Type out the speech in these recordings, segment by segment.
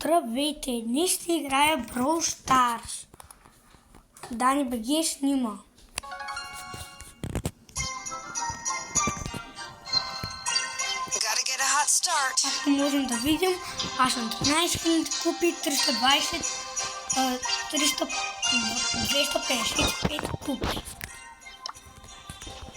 Здравейте, днес ще играя Brawl Stars. Дани БГ снима. Както можем да видим, аз съм 13 000 купи, 255 купи.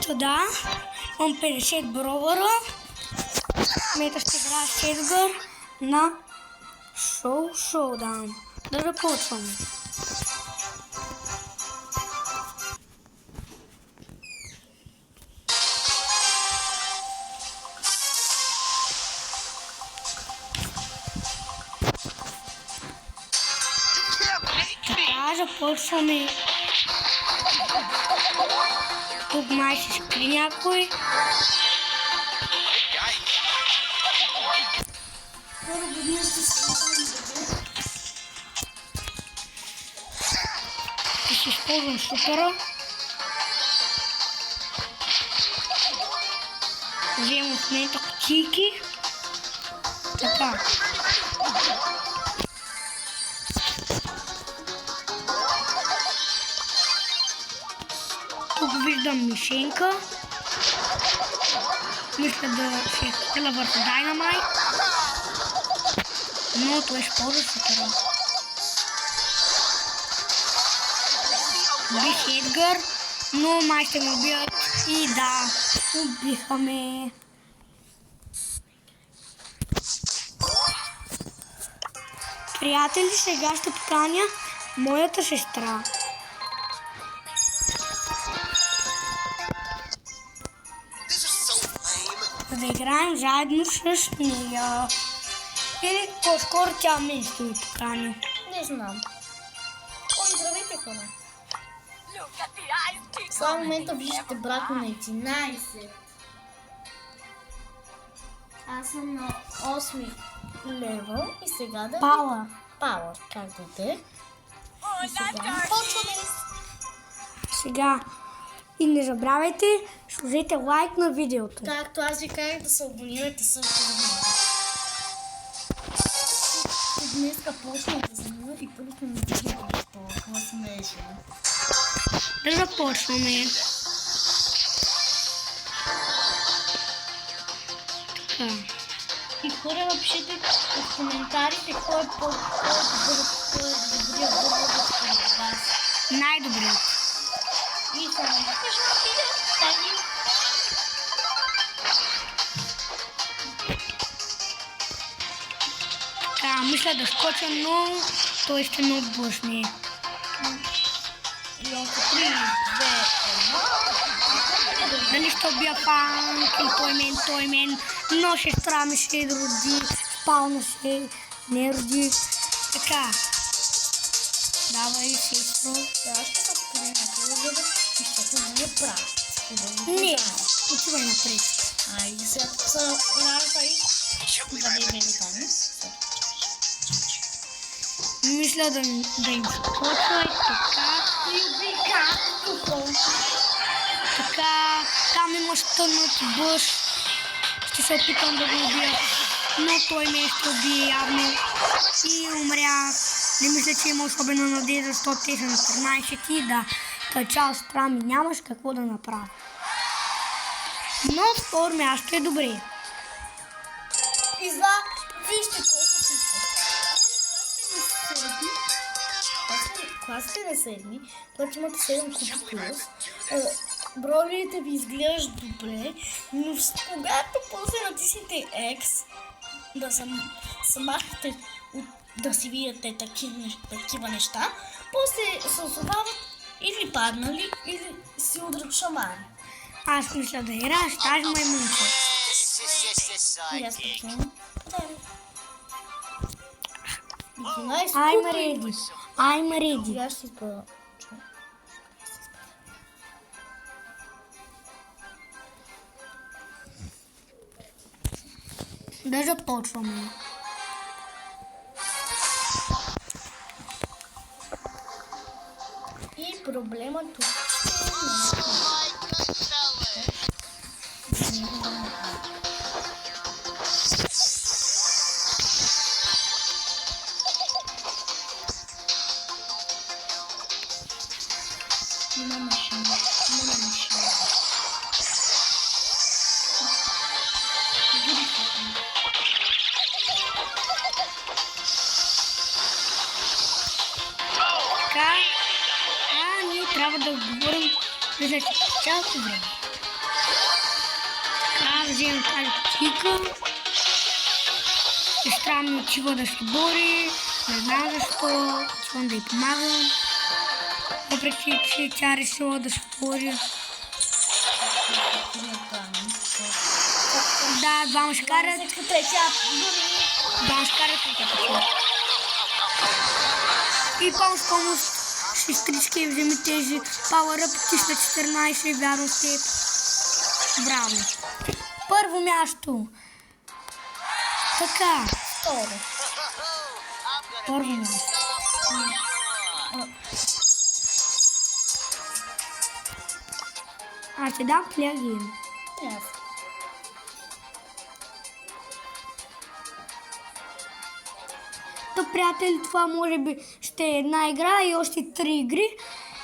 Тогава имам 50 бровара. Мета ще играя с Едгар на Showdown. Да започваме. Така, започваме. Тук май ще скри някой. Ще използвам супера. Вземам от момента кутийки. Така. Тук виждам мишенка. Мисля да се изстреля върху Дайнамайт. Но той ще ползва супера. Бих Едгар, но май ще ме убият. И да, убиха ме. Приятели, сега ще поканя моята сестра. Да играем заедно с нея. Или по-скоро тя мен ще ми покани. Не знам. Здравейте, хора. Сега в момента виждате брат на 11. Аз съм на 8 левел и сега да... Power, както те. И сега почваме. Сега. И не забравяйте, сложете лайк на видеото. Както аз ви казах да се абонирате също за мен. Днеска почна да занимава и пълно на видеото. Толкова смешно. Да започваме. Така. И хора, напишете в коментарите кой е по-добрия българ според вас. Най-добрият. И само ще видя тази. Така, мисля да скоча, но той ще ме отблъсне. И още 3, 2, 1. Дали ще убия панк и той мен, но сестра ми ще роди, спална ще не роди. Така. Давай, сестро. Сега ще се открия някъде, за да изчакам да я правя. Не, отивай напред. Ай, сега тук са работа и да не ме там. Мисля да им скочва и така. Така, там има стънат бъш. Ще се опитам да го убия. Но той ме ще убие явно. И умрях. Не мисля, че има особена надежда, защото те са на 13 и да качал сестра ми. Нямаш какво да направя. Но второ място е добре. И за вижте колко си. Класите на седми, когато имате 7 купи плюс, бройлерите ви изглеждат добре, но когато после натиснете X, да самахате, да си видите такива неща, после се озовават или паднали, или си удрят шамари. Аз мисля да играя с тази маймунка. И аз такива. I'm ready. I'm ready. Сега ще избера. Да започваме. И проблема тук ще трябва да отговорим за цялото време. Така, вземем тази птика. Сестра ми отива да се бори. Не знам защо. Отивам да й помагам. Въпреки, че тя решила да се бори. Да, двама ще карат. Двама ще карат. И помощ. Сестрички, вземи тези пауър-ъп, ти сте 14, вярвам с теб. Браво. Първо място. Така. Второ. Първо място. Аз ще дам фляги. То, приятели, това може би ще е една игра и още 3 игри.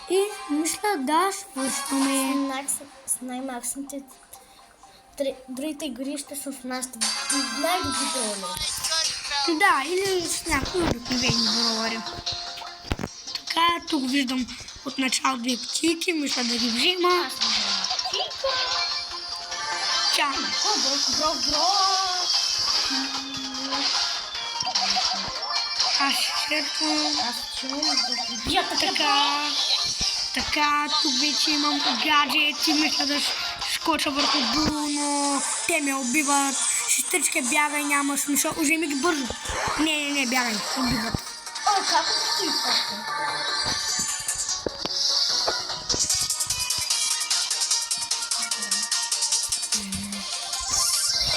И мисля да свършваме. С най-максимите другите игри ще са с нашите най-добри броли. Да, или с някои обикновени броли. Така, тук виждам от начало 2 птици, мисля да ги взима. Чао. Бро. Аз шерпвам. Аз чувам да побия Така, тук вече имам гаджети, мисля да скоча върху Бруно. Те ме убиват. Сестричка, бягай, няма смисъл. Вземи ги бързо. Не, бягай, убиват. О, как ти пътя?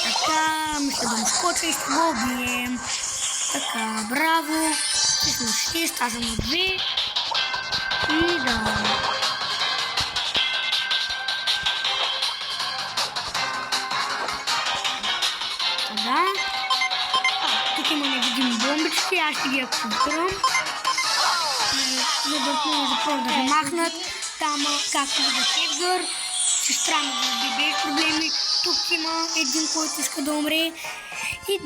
Така, мисля да му скоча и ще го убием. Така, браво. Всъщност 6, аз съм на 2. И да. Така. Тук има невидими бомбички, аз ще ги активирам. За да може да се махнат. Там, както виждат Едгар, сестра ми го уби без проблеми. Тук има един, който иска да умре. И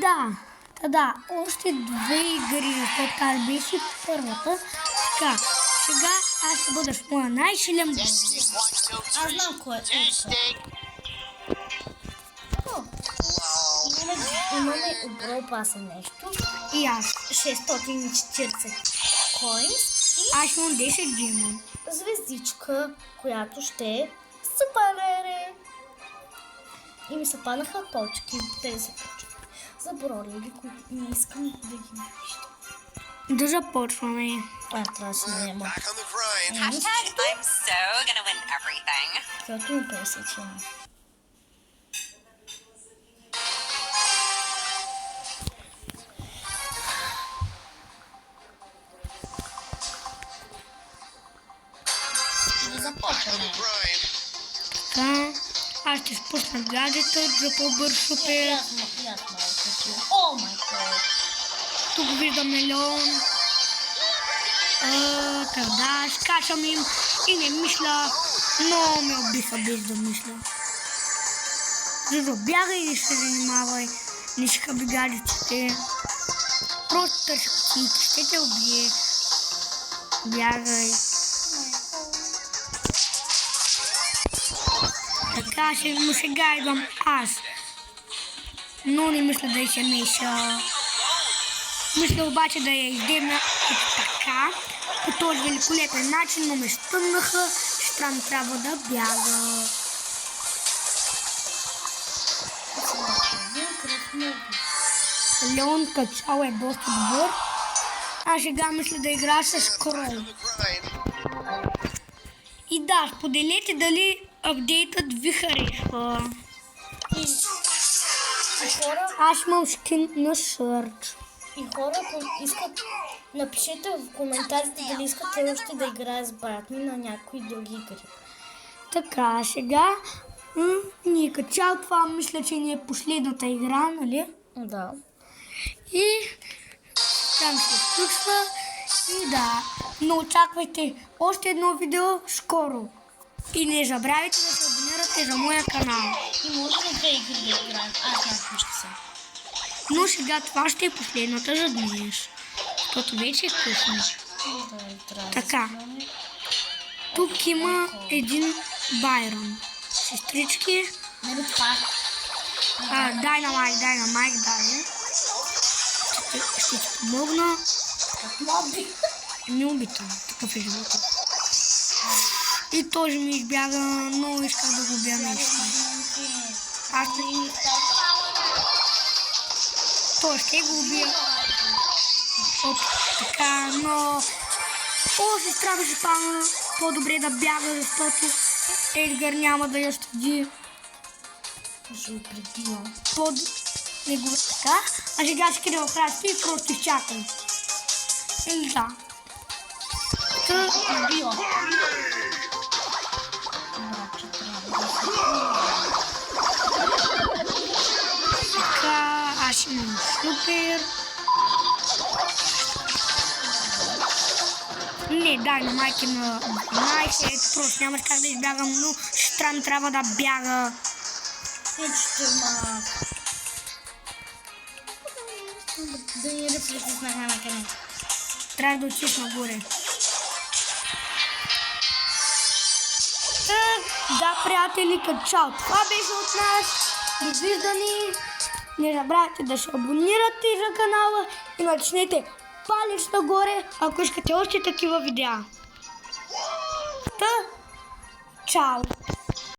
да, още 2 игри, защото тази беше първата. Така, сега аз ще бъда с моя най-силен бой. Аз знам кой е това. Имаме обро паса нещо. И аз. 640 коинс и Аз имам 10 гема. звездичка, която ще е супер. И ми се паднаха точки, 50 точки. За бролери, които не искам да ги виждам. Да започваме. Трябва да се няма. Back on the grind. Hashtag I'm so gonna win everything. Защото ми пресечено. Започваме. Grind. Така, аз ще спусна гаджета, за по-бърз супер. О май гад. Тук виждам милион. Да, скачам им и не мисля, но ме убиха без да мисля. Зато бягай и не се занимавай, не си хаби гаджетите. Просто търси птици, ще те убие. Бягай. Така но сега идвам аз. Но не мисля да я се меся. Мисля обаче да я издебна така, по този великолепен начин, но ме стъмнаха, сестра ми трябва да бяга. Леон като цяло е доста добър. Аз сега мисля да играя с Крол. The grind. И да, споделете дали апдейтът ви харесва. И хора, Аз имам скин на Сърч. и хора, ако искат, напишете в коментарите дали искате още да играе с брат ми на някои други игри. Така, сега ние като цяло това мисля, че ни е последната игра, нали? Да. И там се включва. И да, но очаквайте още едно видео скоро. И не забравяйте да се абонирате за моя канал. И може ли 2 игри да играем? Аз знам какво ще съм. Но сега това ще е последната за днес. Защото вече е късно. Така. Тук има един Байрон. Сестрички. Нали това? Дайнамайк, дай. Ще ти помогна. Как моби? Не убита. Такъв е живота. И тоже ми избяга, но исках да го убия наистина. Аз не... Той ще го убия. Оп, така, но... О, сестра беше пана. По-добре да бяга, защото Едгар няма да я щади. Ще го прибивам. Не го така. А сега ще къде в храсти и просто изчакай. Или да. Прибивам. Така, аз имам супер. Не, дай на майки на майка, просто нямаш как да избягам, но сестра ми трябва да бяга. Да ни рефлексиснахме на къде. Трябва да отиш нагоре. Да, приятели, чао. Това беше от нас. Довиждане. Не забравяйте да се абонирате за канала и натиснете палец нагоре, ако искате още такива видеа. Чао!